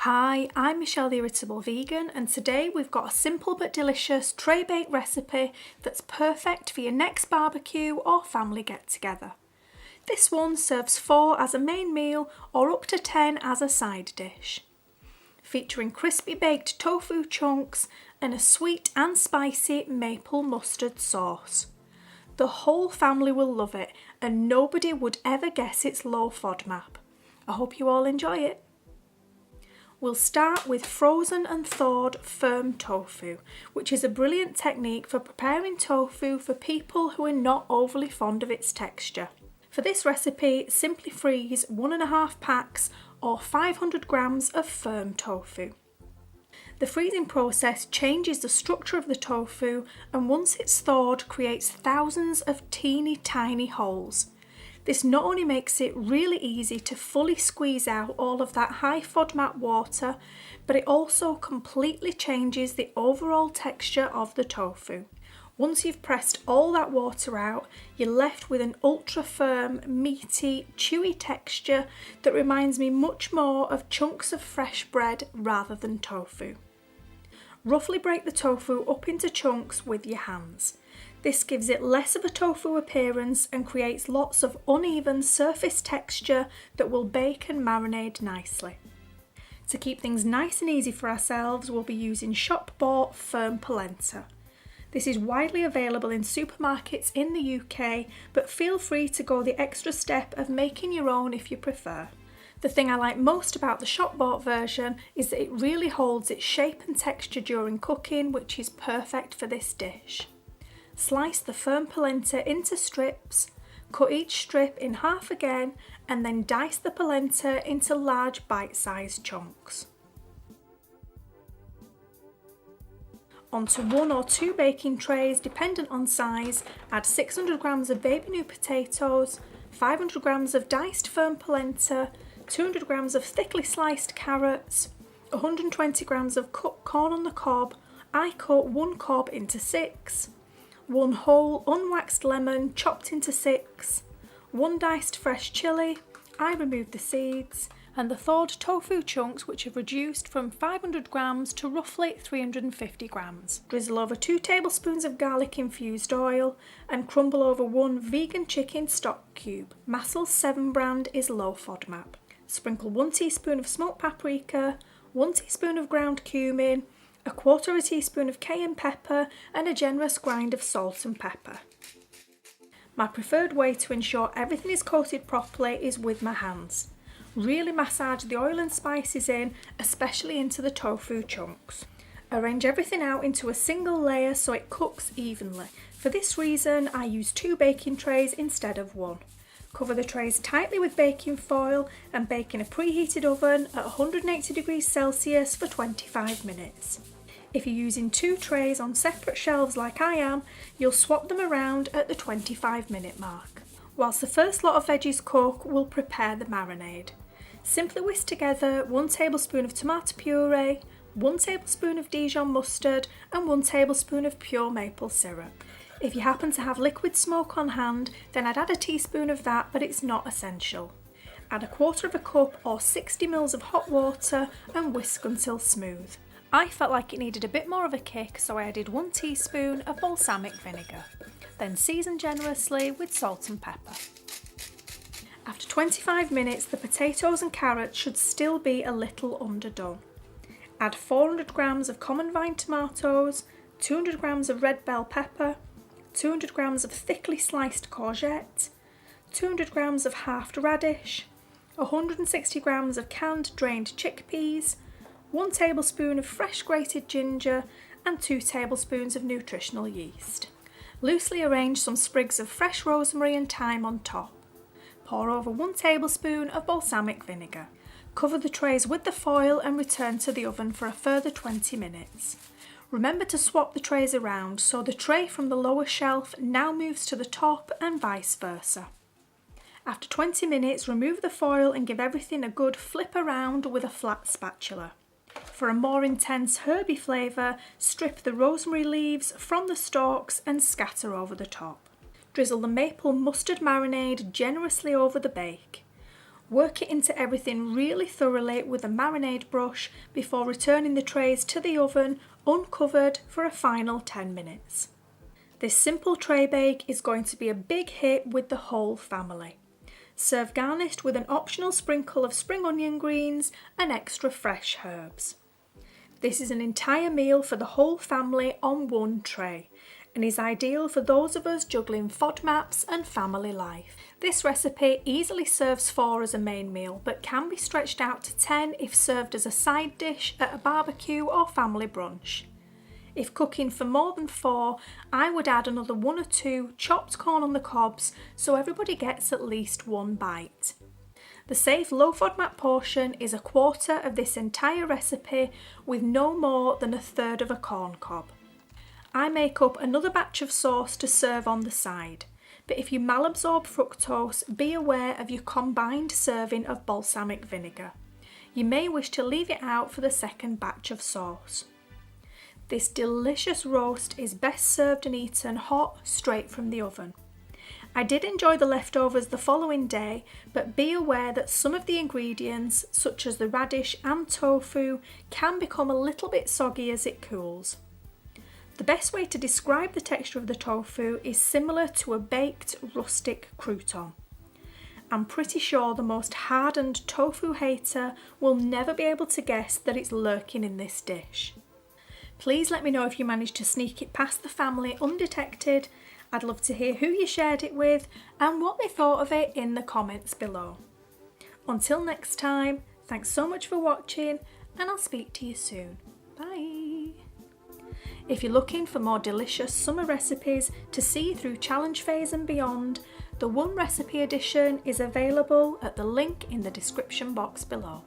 Hi, I'm Michelle the Irritable Vegan, and today we've got a simple but delicious tray bake recipe that's perfect for your next barbecue or family get together. This one serves 4 as a main meal or up to 10 as a side dish. Featuring crispy baked tofu chunks and a sweet and spicy maple mustard sauce. The whole family will love it and nobody would ever guess it's low FODMAP. I hope you all enjoy it. We'll start with frozen and thawed firm tofu, which is a brilliant technique for preparing tofu for people who are not overly fond of its texture. For this recipe, simply freeze 1.5 packs or 500 grams of firm tofu. The freezing process changes the structure of the tofu, and once it's thawed, creates thousands of teeny tiny holes. This not only makes it really easy to fully squeeze out all of that high FODMAP water, but it also completely changes the overall texture of the tofu. Once you've pressed all that water out, you're left with an ultra firm, meaty, chewy texture that reminds me much more of chunks of fresh bread rather than tofu. Roughly break the tofu up into chunks with your hands. This gives it less of a tofu appearance and creates lots of uneven surface texture that will bake and marinate nicely. To keep things nice and easy for ourselves, we'll be using shop-bought firm polenta. This is widely available in supermarkets in the UK, but feel free to go the extra step of making your own if you prefer. The thing I like most about the shop-bought version is that it really holds its shape and texture during cooking, which is perfect for this dish. Slice the firm polenta into strips, cut each strip in half again, and then dice the polenta into large bite-sized chunks. Onto 1 or 2 baking trays, dependent on size, add 600 grams of baby new potatoes, 500 grams of diced firm polenta, 200 grams of thickly sliced carrots, 120 grams of cut corn on the cob. I cut 1 cob into 6. 1 whole unwaxed lemon chopped into 6, 1 diced fresh chilli, I removed the seeds, and the thawed tofu chunks, which have reduced from 500 grams to roughly 350 grams. Drizzle over 2 tablespoons of garlic infused oil and crumble over 1 vegan chicken stock cube. Massel's 7 brand is low FODMAP. Sprinkle 1 teaspoon of smoked paprika, 1 teaspoon of ground cumin, 1/4 teaspoon of cayenne pepper and a generous grind of salt and pepper. My preferred way to ensure everything is coated properly is with my hands. Really massage the oil and spices in, especially into the tofu chunks. Arrange everything out into a single layer so it cooks evenly. For this reason, I use 2 baking trays instead of 1. Cover the trays tightly with baking foil and bake in a preheated oven at 180 degrees Celsius for 25 minutes. If you're using 2 trays on separate shelves like I am, you'll swap them around at the 25-minute mark. Whilst the first lot of veggies cook, we'll prepare the marinade. Simply whisk together 1 tablespoon of tomato puree, 1 tablespoon of Dijon mustard and 1 tablespoon of pure maple syrup. If you happen to have liquid smoke on hand, then I'd add a teaspoon of that, but it's not essential. Add 1/4 cup or 60 ml of hot water and whisk until smooth. I felt like it needed a bit more of a kick, so I added 1 teaspoon of balsamic vinegar. Then season generously with salt and pepper. After 25 minutes, the potatoes and carrots should still be a little underdone. Add 400 grams of common vine tomatoes, 200 grams of red bell pepper, 200 grams of thickly sliced courgette, 200 grams of halved radish, 160 grams of canned drained chickpeas, 1 tablespoon of fresh grated ginger and 2 tablespoons of nutritional yeast. Loosely arrange some sprigs of fresh rosemary and thyme on top. Pour over 1 tablespoon of balsamic vinegar. Cover the trays with the foil and return to the oven for a further 20 minutes. Remember to swap the trays around so the tray from the lower shelf now moves to the top and vice versa. After 20 minutes, remove the foil and give everything a good flip around with a flat spatula. For a more intense herby flavour, strip the rosemary leaves from the stalks and scatter over the top. Drizzle the maple mustard marinade generously over the bake. Work it into everything really thoroughly with a marinade brush before returning the trays to the oven uncovered for a final 10 minutes. This simple tray bake is going to be a big hit with the whole family. Serve garnished with an optional sprinkle of spring onion greens and extra fresh herbs. This is an entire meal for the whole family on one tray and is ideal for those of us juggling FODMAPs and family life. This recipe easily serves 4 as a main meal, but can be stretched out to 10 if served as a side dish at a barbecue or family brunch. If cooking for more than 4, I would add another 1 or 2 chopped corn on the cobs so everybody gets at least 1 bite. The safe low FODMAP portion is 1/4 of this entire recipe with no more than 1/3 of a corn cob. I make up another batch of sauce to serve on the side, but if you malabsorb fructose, be aware of your combined serving of balsamic vinegar. You may wish to leave it out for the second batch of sauce. This delicious roast is best served and eaten hot, straight from the oven. I did enjoy the leftovers the following day, but be aware that some of the ingredients, such as the radish and tofu, can become a little bit soggy as it cools. The best way to describe the texture of the tofu is similar to a baked rustic crouton. I'm pretty sure the most hardened tofu hater will never be able to guess that it's lurking in this dish. Please let me know if you managed to sneak it past the family undetected. I'd love to hear who you shared it with and what they thought of it in the comments below. Until next time, thanks so much for watching and I'll speak to you soon. Bye! If you're looking for more delicious summer recipes to see through challenge phase and beyond, the One Recipe Edition is available at the link in the description box below.